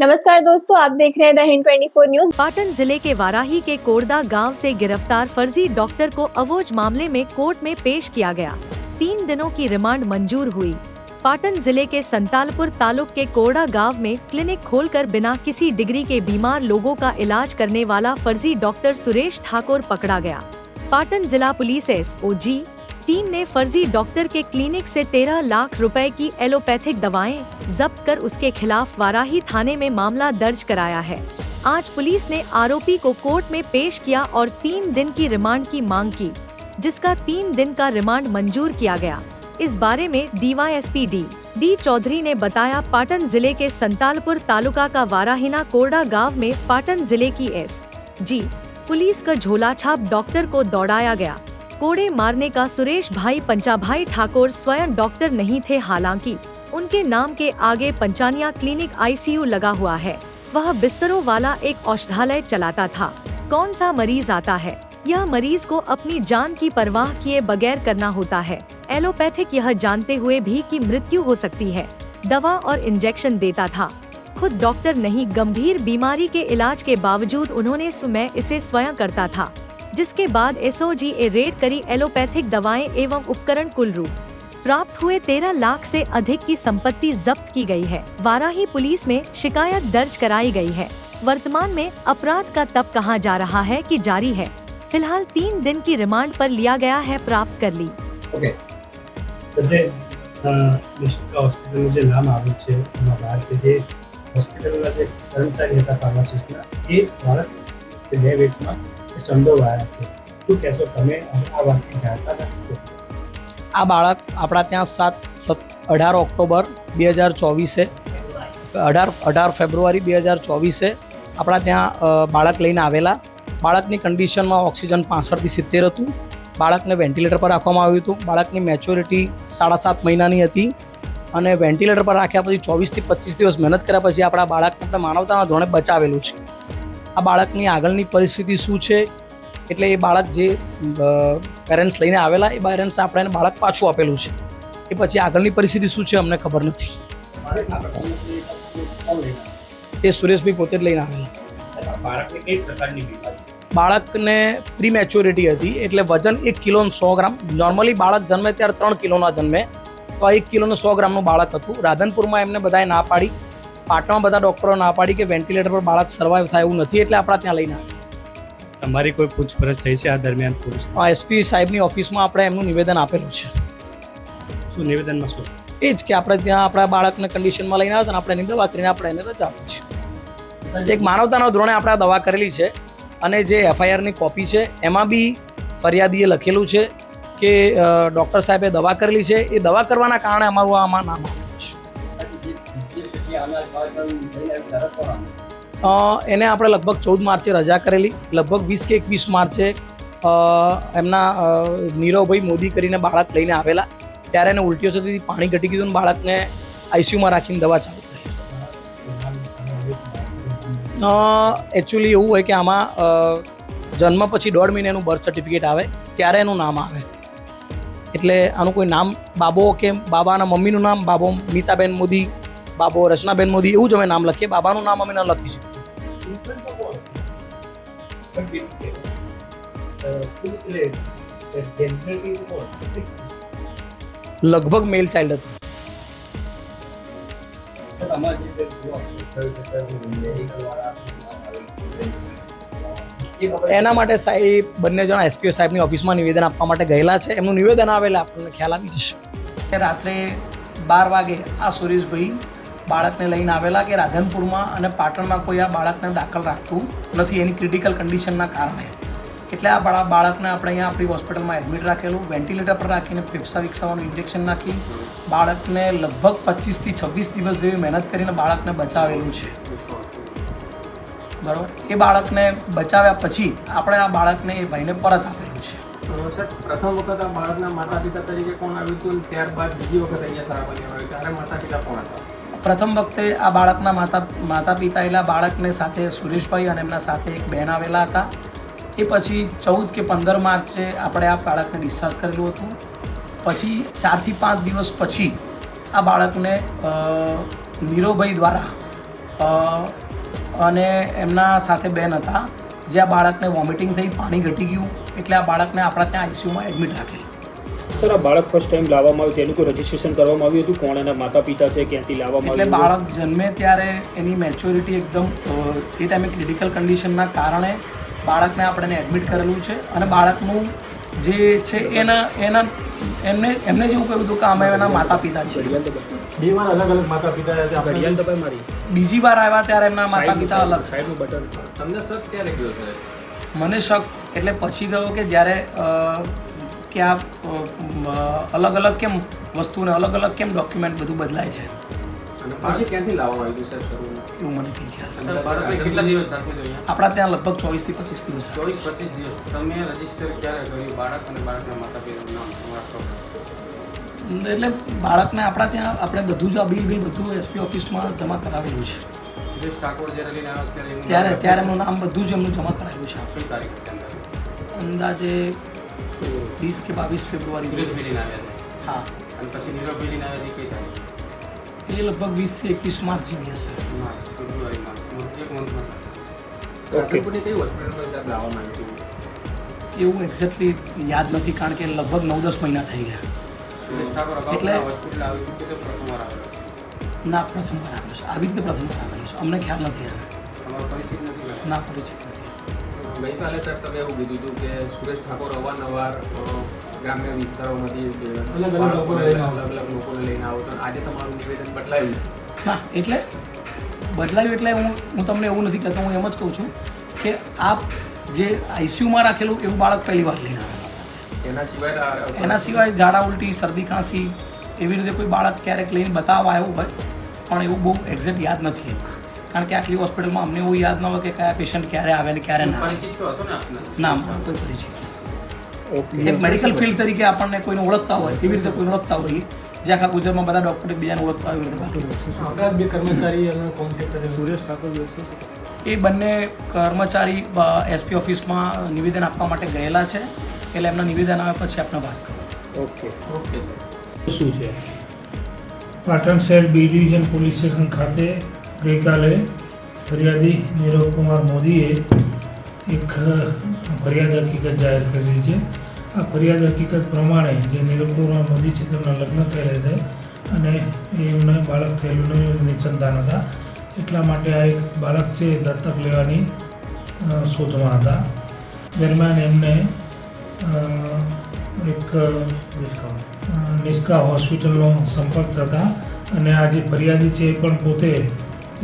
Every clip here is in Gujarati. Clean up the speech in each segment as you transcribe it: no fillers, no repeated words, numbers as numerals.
नमस्कार दोस्तों, आप देख रहे हैं द हिंद 24 न्यूज। पाटन जिले के वाराही के कोरदा गांव से गिरफ्तार फर्जी डॉक्टर को अवोज मामले में कोर्ट में पेश किया गया। 3 दिनों की रिमांड मंजूर हुई। पाटन जिले के संतालपुर तालुक के कोरदा गांव में क्लिनिक खोलकर बिना किसी डिग्री के बीमार लोगों का इलाज करने वाला फर्जी डॉक्टर सुरेश ठाकुर पकड़ा गया। पाटन जिला पुलिस SOG टीम ने फर्जी डॉक्टर के क्लिनिक से 13 लाख रुपए की एलोपैथिक दवाएं जब्त कर उसके खिलाफ वाराही थाने में मामला दर्ज कराया है। आज पुलिस ने आरोपी को कोर्ट में पेश किया और 3 दिन की रिमांड की मांग की, जिसका 3 दिन का रिमांड मंजूर किया गया। इस बारे में DYSP D चौधरी ने बताया, पाटन जिले के संतालपुर तालुका का वाराहिना कोरडा गांव में पाटन जिले की SG पुलिस का झोलाछाप डॉक्टर को दौड़ाया गया। कोड़े मारने का सुरेश भाई पंचाभाई ठाकुर स्वयं डॉक्टर नहीं थे, हालांकि उनके नाम के आगे पंचानिया क्लिनिक ICU लगा हुआ है। वह बिस्तरों वाला एक औषधालय चलाता था। कौन सा मरीज आता है, यह मरीज को अपनी जान की परवाह किए बगैर करना होता है। एलोपैथिक यह जानते हुए भी कि मृत्यु हो सकती है, दवा और इंजेक्शन देता था। खुद डॉक्टर नहीं, गंभीर बीमारी के इलाज के बावजूद उन्होंने स्वयं इसे स्वयं करता था, जिसके बाद SOG रेड करी एलोपैथिक दवाएं एवं उपकरण कुल रूप प्राप्त हुए 13 लाख से अधिक की संपत्ति जब्त की गई है। वाराही पुलिस में शिकायत दर्ज कराई गई है। वर्तमान में अपराध का तब कहा जा रहा है कि जारी है। फिलहाल 3 दिन की रिमांड पर लिया गया है, प्राप्त कर ली। હોસ્પિટલ જે નામ આવ્યું છે એમાં બહાર કે જે હોસ્પિટલના જે કર્મચારી હતા ફાર્માસિસ્ટના એ બાળક 2 વીકમાં સંડોવાયા છે। શું કહેશો તમે આ વાતની જાણતા હતા? આ બાળક આપણા ત્યાં 18 ઓક્ટોબર 2024 18 ફેબ્રુઆરી 2024 આપણા ત્યાં બાળક લઈને આવેલા। બાળકની કન્ડિશનમાં ઓક્સિજન 65 થી 70 હતું। બાળકને વેન્ટિલેટર પર રાખવામાં આવ્યું હતું। બાળકની મેચ્યોરિટી 7.5 મહિનાની હતી અને વેન્ટિલેટર પર રાખ્યા પછી 24 થી 25 દિવસ મહેનત કર્યા પછી આપણા બાળકને આપણે માનવતાના ધોરણે બચાવેલું છે। આ બાળકની આગળની પરિસ્થિતિ શું છે, એટલે એ બાળક જે પેરેન્ટ્સ લઈને આવેલા એ પેરેન્ટ્સ આપણે બાળક પાછું આપેલું છે, એ પછી આગળની પરિસ્થિતિ શું છે અમને ખબર નથી। એ સુરેશભાઈ પોતે જ લઈને આવેલા। બાળકને કઈ પ્રકારની બીમારી? બાળકને પ્રી મેચ્યોરિટી હતી, એટલે વજન 1 કિલો 100 ગ્રામ। નોર્મલી બાળક જન્મે ત્યારે 3 કિલોના જન્મે, તો આ 1 કિલો 100 ગ્રામનું બાળક હતું। રાધનપુરમાં એમને બધાએ ના પાડી, પાટણમાં બધા ડૉક્ટરો ના પાડી કે વેન્ટિલેટર પર બાળક સર્વાઈવ થાય એવું નથી, એટલે આપણા ત્યાં લઈને આવ્યા। તમારી કોઈ પૂછપરછ થઈ છે આ દરમિયાન પોલીસ? SP સાહેબની ઓફિસમાં આપણે એમનું નિવેદન આપેલું છે। શું નિવેદનમાં શું? એ જ કે આપણે ત્યાં આપણા બાળકને કન્ડિશનમાં લઈને આવ્યા અને આપણે એની દવા કરીને આપણે એને રજા આપી છે। એક માનવતાના ધોરણે આપણે આ દવા કરેલી છે અને જે FIRની કોપી છે એમાં બી ફરિયાદીએ લખેલું છે કે ડૉક્ટર સાહેબે દવા કરેલી છે, એ દવા કરવાના કારણે અમારું આમાં નામ આવ્યું છે। એને આપણે લગભગ 14 માર્ચે રજા કરેલી, લગભગ 20 કે 21 માર્ચે એમના નીરવભાઈ મોદી કરીને બાળક લઈને આવેલા, ત્યારે એને ઉલટીઓ થતી હતી, પાણી ઘટી ગયું, બાળકને ICUમાં રાખીને દવા ચાલુ કરી। એકચ્યુઅલી એવું હોય કે આમાં જન્મ પછી 1.5 મહિનાનું બર્થ સર્ટિફિકેટ આવે ત્યારે એનું નામ આવે, એટલે આનું કોઈ નામ બાબો કે બાબાના મમ્મીનું નામ બાબો મીતાબેન મોદી, બાબો રચનાબેન મોદી એવું જ અમે નામ લખીએ, બાબાનું નામ અમે ન લખીશું। લગભગ મેલ ચાઇલ્ડ હતું। એના માટે સાહેબ બંને જણા SPO સાહેબની ઓફિસમાં નિવેદન આપવા માટે ગયેલા છે। એમનું નિવેદન આવેલા આપણને ખ્યાલ આવી જશે। રાત્રે 12 વાગે આ સુરેશભાઈ બાળકને લઈને આવેલા કે રાધનપુરમાં અને પાટણમાં કોઈ આ બાળકને દાખલ રાખતું નથી એની ક્રિટિકલ કન્ડિશનના કારણે, એટલે આ બાળકને આપણે અહીંયા આપણી હોસ્પિટલમાં એડમિટ રાખેલું, વેન્ટિલેટર પર રાખીને ફેફસા વિકસાવવાનું ઇન્જેક્શન નાખી બાળકને લગભગ 25 થી 26 દિવસ જેવી મહેનત કરીને બાળકને બચાવેલું છે, બરાબર। એ બાળકને બચાવ્યા પછી આપણે આ બાળકને એ ભાઈને પરત આપેલું છે। પ્રથમ વખત આ બાળકના માતા પિતા તરીકે કોણ આવ્યું હતું, ત્યારબાદ બીજી વખત અહીંયા સારવાર લેવા આવ્યું, ત્યારે માતા પિતા કોણ હતા? પ્રથમ વખતે આ બાળકના માતા પિતા એલા બાળકને સાથે સુરેશભાઈ અને એમના સાથે એક બહેન આવેલા હતા। એ પછી 14 કે 15 માર્ચે આપણે આ બાળકને ડિસ્ચાર્જ કરેલું હતું। પછી 4 થી 5 દિવસ પછી આ બાળકને નીરોભાઈ દ્વારા અને એમના સાથે બેન હતા. જે આ બાળકને વોમિટિંગ થઈ, પાણી ઘટી ગયું, એટલે આ બાળકને આપણા ત્યાં આઈસીયુમાં એડમિટ રાખેલ. સર, આ બાળક ફર્સ્ટ ટાઈમ લાવવામાં આવ્યું તેનું કોઈ રજીસ્ટ્રેશન કરવામાં આવ્યું હતું? કોણ એના માતા પિતા છે, ક્યાંથી લાવવામાં એટલે આવ્યું? બાળક જન્મે ત્યારે એની મેચ્યોરિટી એકદમ એ ટાઈમે ક્રિટિકલ કન્ડિશનના કારણે બાળકને આપણે એડમિટ કરેલું છે. અને બાળકનું જે છે એમને જેવું કહ્યું હતું કે અમે એના માતા પિતા છીએ. બે વાર અલગ અલગ માતા પિતા ઘડિયાળ દબાઈ મારી. બીજી વાર આવ્યા ત્યારે એમના માતા પિતા અલગ. સાઈડનું બટન. તમને શક ક્યારે ગયો છે? મને શક એટલે પછી ગયો કે જ્યારે કે આ અલગ અલગ કેમ વસ્તુને અલગ અલગ કેમ ડોક્યુમેન્ટ બધું બદલાય છે, અને પછી ક્યાંથી લાવવામાં આવ્યું છે શરૂમાં? એવું મને કંઈ ખ્યાલ નથી. અને બાળકને કેટલા દિવસ રાખ્યું છે અહીંયા? આપણા ત્યાં લગભગ 24 થી 25 દિવસ. 24-25 દિવસ. તમે રજીસ્ટર ક્યારે કર્યું બાળક અને બાળકના માતા પિતાનું નામ તમારા? એટલે બાળકને આપણા ત્યાં આપણે બધું જ આ બિલ બધું એસપી ઓફિસમાં જમા કરાવેલું છે. સુરેશ ઠાકોર જ્યારે લઈને આવ્યો ત્યારે એમનું નામ બધું જ એમનું જમા કરાવેલું છે. કઈ તારીખ છે અંદાજે 20 કે 22 ફેબ્રુઆરી. સુરેશભાઈ લઈને આવ્યા છે. હા, અને પછી નીરવભાઈ લઈને આવ્યા છે કઈ તારીખ? એ લગભગ 20 થી 21 માર્ચ જેવી હશે. માર્ચ, ફેબ્રુઆરી, માર્ચ, એક મંથમાં. ઓકે. કઈ હોસ્પિટલમાં સાહેબ લાવવામાં આવ્યું? એવું એક્ઝેક્ટલી યાદ નથી, કારણ કે લગભગ 9-10 મહિના થઈ ગયા. સુરેશ ઠાકોર અગાઉ એટલે- હોસ્પિટલ આવ્યું છે કે પ્રથમ વાર આવેલો છે? ના, પ્રથમ વાર આવેલું છે. આવી રીતે પ્રથમ વાર આવેલું છે. અમને ખ્યાલ નથી આવે. તમારો પરિચિત નથી લાગ્યો? ના, પરિચિત નથી. ગઈકાલે સાહેબ તમે એવું કીધું હતું કે સુરેશ ઠાકોર અવારનવાર ગ્રામ્ય વિસ્તારોમાંથી અલગ અલગ લોકોને લઈને આવો છો. આજે તમારું નિવેદન બદલાયું. ના, એટલે બદલાયું એટલે હું તમને એવું નથી કહેતો. હું એમ જ કહું છું કે આ જે આઈસીયુમાં રાખેલું એવું બાળક પહેલી વાર લઈને આવેલું. એના સિવાય ઝાડા ઉલટી, શરદી, ખાંસી એવી રીતે કોઈ બાળક ક્યારેક લઈને બતાવવા આવ્યું હોય, પણ એવું બહુ એક્ઝેક્ટ યાદ નથી. કારણ કે આટલી હોસ્પિટલમાં અમને એવું યાદ ન હોય કે કયા પેશન્ટ ક્યારે આવે ને ક્યારે ના આવે. પરિચિત તો હતો ને આપને? ના, કોઈ પરિચિત. ઓકે. એક મેડિકલ ફિલ્ડ તરીકે આપણને કોઈને ઓળખતા હોય એવી રીતે કોઈને ઓળખતા હોઈએ, જે આખા ગુજરાતમાં બધા ડૉક્ટર એકબીજાને ઓળખતા હોય એવી રીતે. બે કર્મચારી અને સુરેશ ઠાકોર એ બંને કર્મચારી એસપી ઓફિસમાં નિવેદન આપવા માટે ગયેલા છે. એટલે એમના નિવેદન આવે પછી આપણે વાત કરું. ઓકે. ઓકે. શું છે? પાટણ શહેર બી ડિવિઝન પોલીસ સ્ટેશન ખાતે ગઈકાલે ફરિયાદી નીરવ કુમાર મોદીએ એક ફરિયાદ હકીકત જાહેર કરેલી છે. આ ફરિયાદ હકીકત પ્રમાણે જે નીરવ કુમાર મોદી છે તેમના લગ્ન થયેલા છે અને એમને બાળક થયેલું નિસંતાન હતા. એટલા માટે આ એક બાળક છે દત્તક લેવાની શોધમાં હતા. દરમિયાન એમને એક નિષ્કા હોસ્પિટલનો સંપર્ક થતા અને આ જે ફરિયાદી છે એ પણ પોતે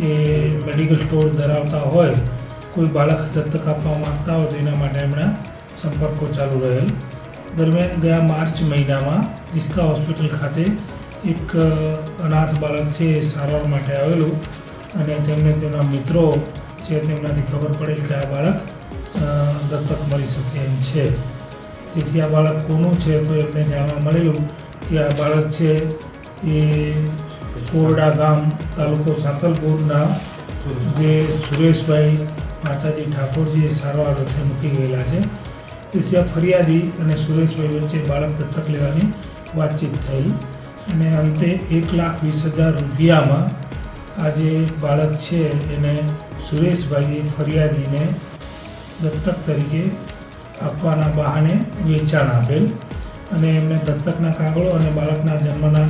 એ મેડિકલ સ્ટોર ધરાવતા હોય, કોઈ બાળક દત્તક આપવા માગતા હોય તો એના માટે એમણે સંપર્કો ચાલુ રહેલ. દરમિયાન ગયા માર્ચ મહિનામાં નિષ્કા હોસ્પિટલ ખાતે એક અનાથ બાળક છે એ સારવાર માટે આવેલું અને તેમને તેમના મિત્રો છે તેમનાથી ખબર પડેલ કે આ બાળક દત્તક મળી શકે એમ છે. જેથી આ બાળક કોનું છે તો એમને જાણવા મળેલું કે આ બાળક છે એ કોરડા ગામ, તાલુકો સાંતલપુરના જે સુરેશભાઈ માતાજી ઠાકોરજી સારવાર અર્થે મૂકી ગયેલા છે. તેથી આ ફરિયાદી અને સુરેશભાઈ વચ્ચે બાળક દત્તક લેવાની વાતચીત થયેલ અને અંતે 1,20,000 રૂપિયામાં આ જે બાળક છે એને સુરેશભાઈએ ફરિયાદીને દત્તક તરીકે આપવાના બહાને વેચાણ આપેલ અને એમને દત્તકના કાગળો અને બાળકના જન્મના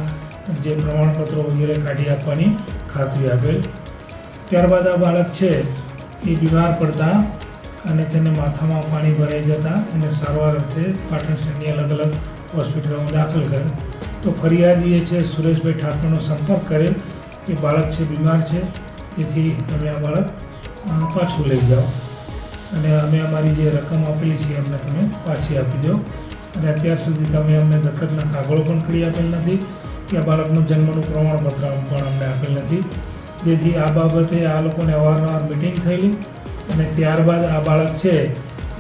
જે પ્રમાણપત્રો વગેરે કાઢી આપવાની ખાતરી આપેલ. ત્યારબાદ આ બાળક છે એ બીમાર પડતા અને તેને માથામાં પાણી ભરાઈ જતાં એને સારવાર અર્થે પાટણ શહેરની અલગ અલગ હોસ્પિટલોમાં દાખલ કરેલ. તો ફરિયાદીએ છે સુરેશભાઈ ઠાકોરનો સંપર્ક કરેલ કે બાળક છે બીમાર છે, તેથી તમે આ બાળક પાછું લઈ જાઓ અને અમે અમારી જે રકમ આપેલી છે અમને તમે પાછી આપી દો અને અત્યાર સુધી તમે અમને દત્તકના કાગળો પણ કરી આપેલ નથી કે આ બાળકનું જન્મનું પ્રમાણપત્ર પણ અમને આપેલ નથી. જેથી આ બાબતે આ લોકોને અવારનવાર મિટિંગ થયેલી અને ત્યારબાદ આ બાળક છે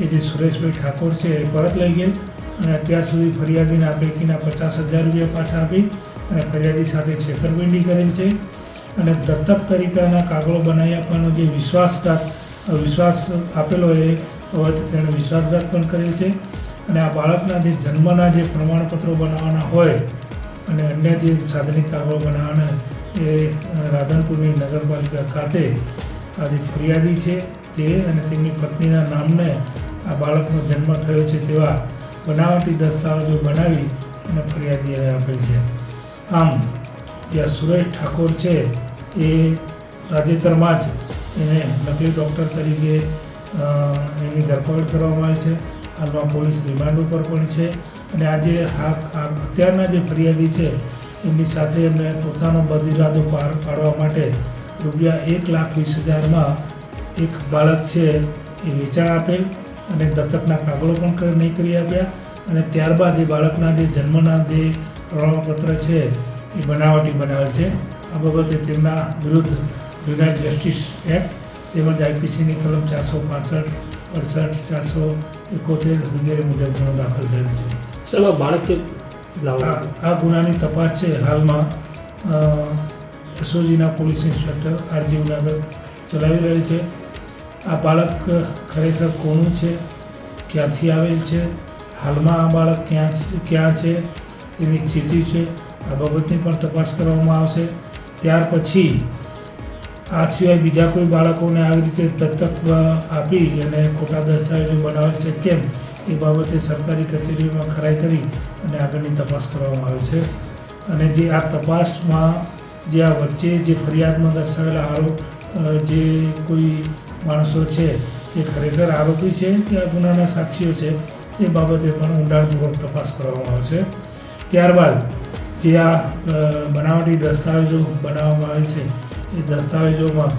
એ જે સુરેશભાઈ ઠાકોર છે એ પરત લઈ ગયેલ અને અત્યાર સુધી ફરિયાદીના પૈકીના 50,000 રૂપિયા પાછા આપી અને ફરિયાદી સાથે છેતરપિંડી કરેલ છે અને દત્તક તરીકેના કાગળો બનાવી આપવાનો જે વિશ્વાસ આપેલો એ હવે તેણે વિશ્વાસઘાત પણ કરેલ છે અને આ બાળકના જે જન્મના જે પ્રમાણપત્રો બનાવવાના હોય અને અન્ય જે સાધનિક કાગળો બનાવવાના એ રાધનપુરની નગરપાલિકા ખાતે આજે ફરિયાદી છે તે અને તેમની પત્નીના નામને આ બાળકનો જન્મ થયો છે તેવા બનાવટી દસ્તાવેજો બનાવી અને ફરિયાદીએ આપેલ છે. આમ જે સુરેશ ઠાકોર છે એ તાજેતરમાં જ એને નકલી ડૉક્ટર તરીકે એની ધરપકડ કરવામાં આવી છે. હાલમાં પોલીસ રિમાન્ડ ઉપર પણ છે અને આજે અત્યારના જે ફરિયાદી છે એમની સાથે એમને પોતાનો બદઇરાદો પાર પાડવા માટે રૂપિયા 1,20,000માં એક બાળક છે એ વેચાણ આપેલ અને દત્તકના કાગળો પણ નહીં કરી આપ્યા અને ત્યારબાદ એ બાળકના જે જન્મના જે પ્રમાણપત્ર છે એ બનાવટી બનાવેલ છે. આ બાબતે તેમના વિરુદ્ધ જુનાઇલ જસ્ટિસ એક્ટ તેમજ આઈપીસીની કલમ 465, 68, 471 વગેરે મુજબ ગુનો દાખલ થયેલ છે. સાહેબ આ બાળક કે આ ગુનાની તપાસ છે હાલમાં એસઓજીના પોલીસ ઇન્સ્પેક્ટર આરજી ઉનાગર ચલાવી રહેલ છે. આ બાળક ખરેખર કોનું છે, ક્યાંથી આવેલ છે, હાલમાં આ બાળક ક્યાં છે, તેની સ્થિતિ છે, આ બાબતની પણ તપાસ કરવામાં આવશે. ત્યાર પછી આ સિવાય બીજા કોઈ બાળકોને આવી રીતે દત્તક આપી અને ખોટા દસ્તાવેજો બનાવેલ છે કેમ એ બાબતે સરકારી કચેરીઓમાં ખરાઈ કરી અને આગળની તપાસ કરવામાં આવે છે. અને જે આ તપાસમાં જે આ વચ્ચે જે ફરિયાદમાં દર્શાવેલા જે કોઈ માણસો છે તે ખરેખર આરોપી છે કે આ ગુનાના સાક્ષીઓ છે તે બાબતે પણ ઊંડાણપૂર્વક તપાસ કરવામાં આવશે. ત્યારબાદ જે આ બનાવટી દસ્તાવેજો બનાવવામાં આવેલ છે એ દસ્તાવેજોમાં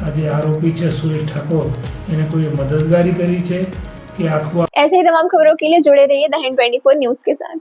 આ જે આરોપી છે સુરેશ ઠાકોર એને કોઈ મદદગારી કરી છે कि आपको ऐसे ही तमाम खबरों के लिए जुड़े रहिए द हिंद 24 न्यूज़ के साथ.